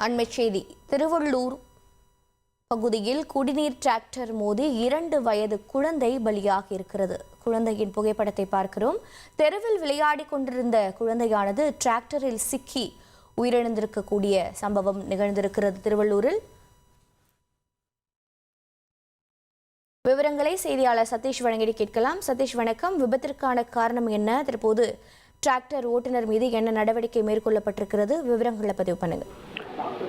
அண்மைச் செய்தி. திருவள்ளூர் பகுதியில் குடிநீர் டிராக்டர் மோதி 2 வயது குழந்தை பலியாகி இருக்கிறது. குழந்தையின் புகைப்படத்தை பார்க்கிறோம். தெருவில் விளையாடிக் கொண்டிருந்த குழந்தையானது டிராக்டரில் சிக்கி உயிரிழந்திருக்கக்கூடிய சம்பவம் நிகழ்ந்திருக்கிறது திருவள்ளூரில். விவரங்களை செய்தியாளர் சதீஷ் வழங்கி கேட்கலாம். சதீஷ் வணக்கம். விபத்திற்கான காரணம் என்ன? தற்போது டிராக்டர் ஓட்டுநர் மீது என்ன நடவடிக்கை மேற்கொள்ளப்பட்டிருக்கிறது? விவரங்களை பதிவு பண்ணுங்க.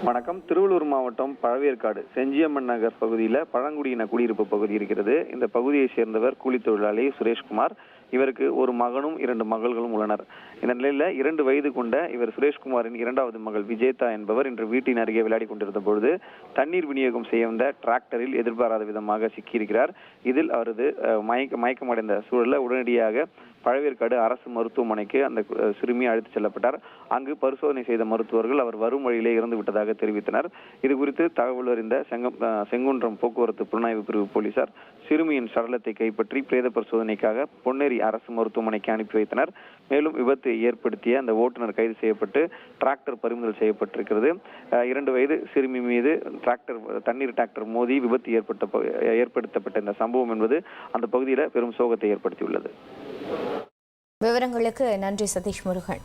வணக்கம். திருவள்ளூர் மாவட்டம் பழவேற்காடு செஞ்சியம்மன் நகர் பகுதியில் பழங்குடியின குடியிருப்பு பகுதி இருக்கிறது. இந்த பகுதியை சேர்ந்தவர் கூலி தொழிலாளி சுரேஷ்குமார். இவருக்கு ஒரு மகனும் 2 மகள்களும் உள்ளனர். இந்த நிலையில 2 வயது கொண்ட இவர் சுரேஷ்குமாரின் 2வது மகள் விஜேதா என்பவர் இன்று வீட்டின் அருகே விளையாடி கொண்டிருந்த பொழுது தண்ணீர் விநியோகம் செய்ய வந்த டிராக்டரில் எதிர்பாராத விதமாக சிக்கியிருக்கிறார். இதில் அவரது மயக்கமடைந்த சூழலில் உடனடியாக பழவேற்காடு அரசு மருத்துவமனைக்கு அந்த சிறுமி அழைத்து செல்லப்பட்டார். அங்கு பரிசோதனை செய்த மருத்துவர்கள் அவர் வரும் வழியிலே இறந்து விட்டதாக தெரிவித்தனர். இது குறித்து தகவல் அறிந்த செங்குன்றம் போக்குவரத்து புலனாய்வு பிரிவு போலீசார் சிறுமியின் சடலத்தை கைப்பற்றி பிரேத பரிசோதனைக்காக பொன்னேரி அரசு மருத்துவமனைக்கு அனுப்பி வைத்தனர். மேலும் விபத்து ஏற்படுத்திய அந்த ஓட்டுநர் கைது செய்யப்பட்டு டிராக்டர் பறிமுதல் செய்யப்பட்டிருக்கிறது. 2 வயது சிறுமி மீது தண்ணீர் டிராக்டர் மோதி விபத்து ஏற்படுத்தப்பட்ட இந்த சம்பவம் என்பது அந்த பகுதியில் பெரும் சோகத்தை ஏற்படுத்தியுள்ளது. விவரங்களுக்கு நன்றி சதீஷ் முருகன்.